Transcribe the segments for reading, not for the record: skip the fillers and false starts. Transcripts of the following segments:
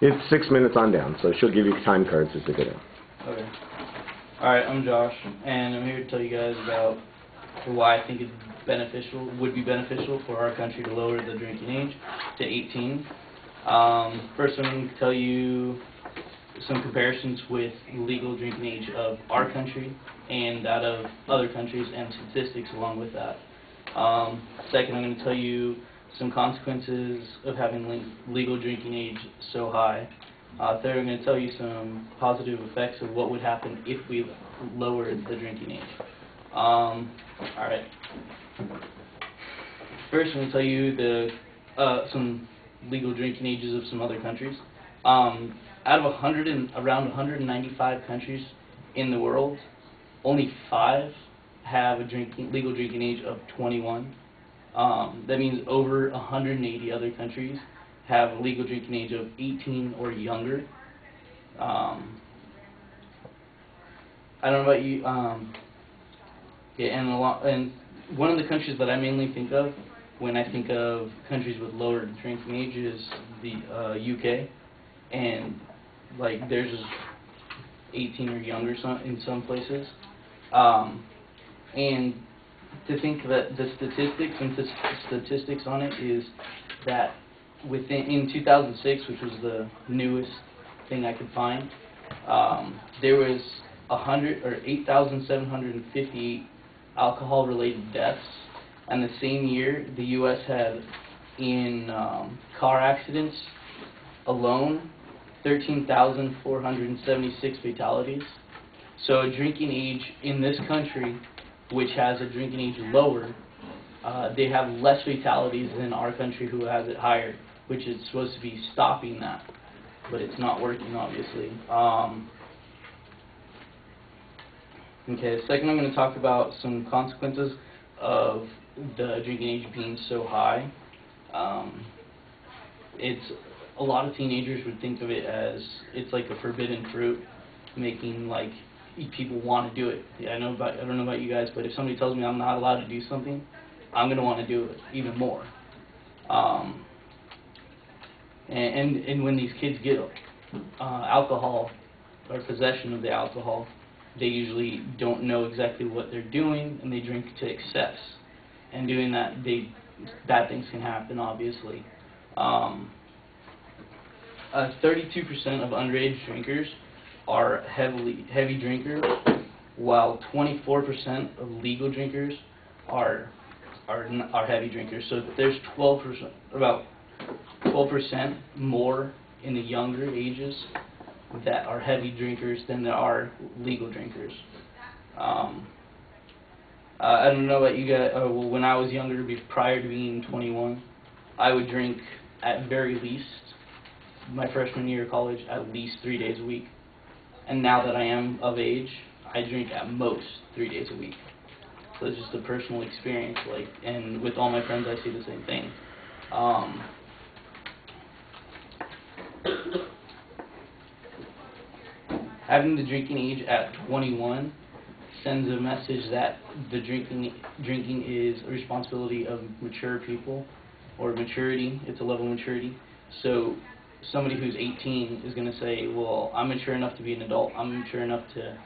It's 6 minutes on down, so she'll give you time cards as they go down. Okay. Alright, I'm Josh, and I'm here to tell you guys about why I think it's would be beneficial for our country to lower the drinking age to 18. First, I'm going to tell you some comparisons with legal drinking age of our country and that of other countries and statistics along with that. Second, I'm going to tell you some consequences of having legal drinking age so high. Third, I'm going to tell you some positive effects of what would happen if we lowered the drinking age. Alright. First, I'm going to tell you some legal drinking ages of some other countries. Out of around 195 countries in the world, only 5 have a legal drinking age of 21. That means over 180 other countries have a legal drinking age of 18 or younger. I don't know about you. Yeah, and one of the countries that I mainly think of when I think of countries with lower drinking age is the UK, and like theirs is 18 or younger in some places. And to think that the statistics on it is that in 2006, which was the newest thing I could find, there was 8,758 alcohol-related deaths, and the same year the U.S. had in car accidents alone 13,476 fatalities. So a drinking age in this country, which has a drinking age lower, they have less fatalities than our country, who has it higher, which is supposed to be stopping that, but it's not working, obviously. Okay, second I'm going to talk about some consequences of the drinking age being so high. A lot of teenagers would think of it as it's like a forbidden fruit, making like people want to do it. I don't know about you guys, but if somebody tells me I'm not allowed to do something, I'm going to want to do it even more. And when these kids get alcohol or possession of the alcohol, they usually don't know exactly what they're doing, and they drink to excess. And doing that, bad things can happen, obviously. 32% of underage drinkers are heavy drinkers, while 24% of legal drinkers are heavy drinkers. So there's about 12% more in the younger ages that are heavy drinkers than there are legal drinkers. I don't know about you guys. Well, when I was younger, prior to being 21, I would drink at very least, my freshman year of college, at least 3 days a week. And now that I am of age, I drink at most 3 days a week. So it's just a personal experience, and with all my friends I see the same thing. Having the drinking age at 21 sends a message that the drinking is a responsibility of mature people, or maturity. It's a level of maturity. So somebody who's 18 is going to say, well, I'm mature enough to be an adult. I'm mature enough to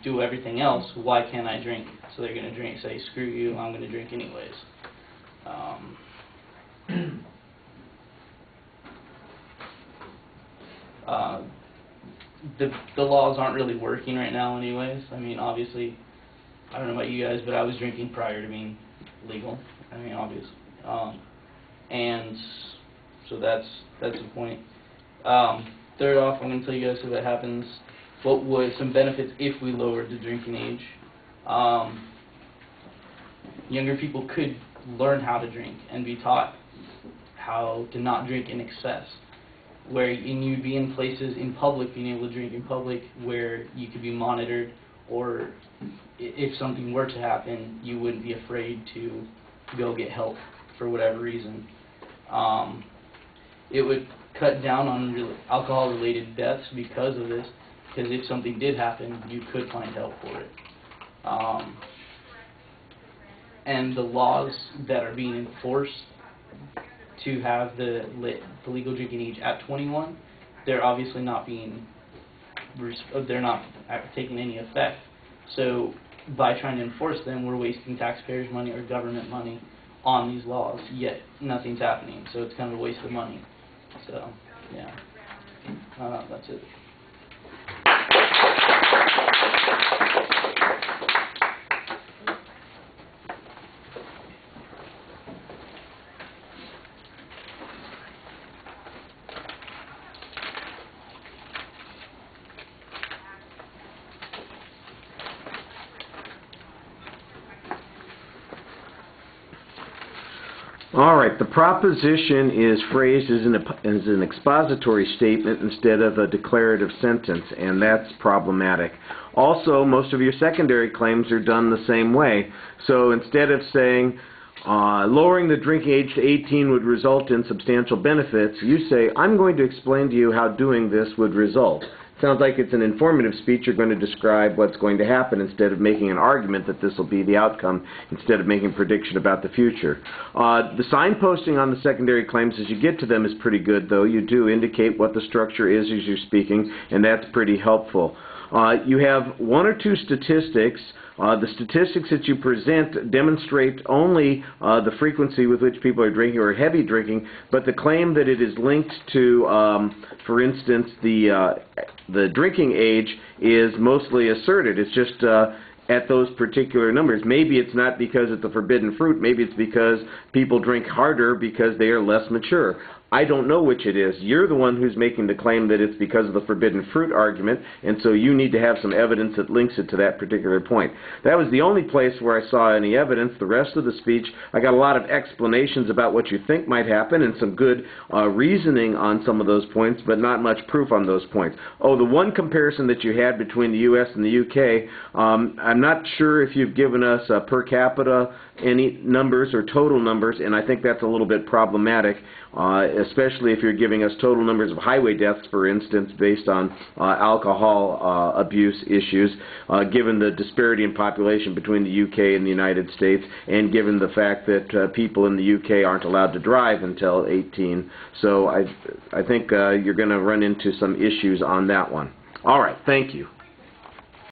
do everything else. Why can't I drink? So they're going to say, screw you, I'm going to drink anyways. The laws aren't really working right now anyways. I mean, obviously, I don't know about you guys, but I was drinking prior to being legal. I mean, obviously. And so that's the point. Third off, I'm going to tell you guys what happens, what was some benefits if we lowered the drinking age. Younger people could learn how to drink and be taught how to not drink in excess, where you'd be in places in public, being able to drink in public, where you could be monitored, or if something were to happen, you wouldn't be afraid to go get help for whatever reason. It would cut down on alcohol-related deaths because of this, because if something did happen, you could find help for it. And the laws that are being enforced to have the legal drinking age at 21, they're obviously not being, they're not taking any effect. So by trying to enforce them, we're wasting taxpayers' money or government money on these laws, yet nothing's happening. So it's kind of a waste of money. So, yeah, that's it. All right, the proposition is phrased as an expository statement instead of a declarative sentence, and that's problematic. Also, most of your secondary claims are done the same way. So instead of saying, lowering the drinking age to 18 would result in substantial benefits, you say, I'm going to explain to you how doing this would result. Sounds like it's an informative speech. You're going to describe what's going to happen instead of making an argument that this will be the outcome, instead of making a prediction about the future. The signposting on the secondary claims as you get to them is pretty good, though. You do indicate what the structure is as you're speaking, and that's pretty helpful. You have one or two statistics. The statistics that you present demonstrate only the frequency with which people are drinking or heavy drinking, but the claim that it is linked to, for instance, the drinking age is mostly asserted. It's just at those particular numbers. Maybe it's not because it's a forbidden fruit. Maybe it's because people drink harder because they are less mature. I don't know which it is. You're the one who's making the claim that it's because of the forbidden fruit argument, and so you need to have some evidence that links it to that particular point. That was the only place where I saw any evidence. The rest of the speech, I got a lot of explanations about what you think might happen and some good reasoning on some of those points, but not much proof on those points. Oh, the one comparison that you had between the U.S. and the U.K., I'm not sure if you've given us per capita any numbers or total numbers, and I think that's a little bit problematic, especially if you're giving us total numbers of highway deaths, for instance, based on alcohol abuse issues, given the disparity in population between the UK and the United States, and given the fact that people in the UK aren't allowed to drive until 18. So I think you're going to run into some issues on that one. All right, thank you.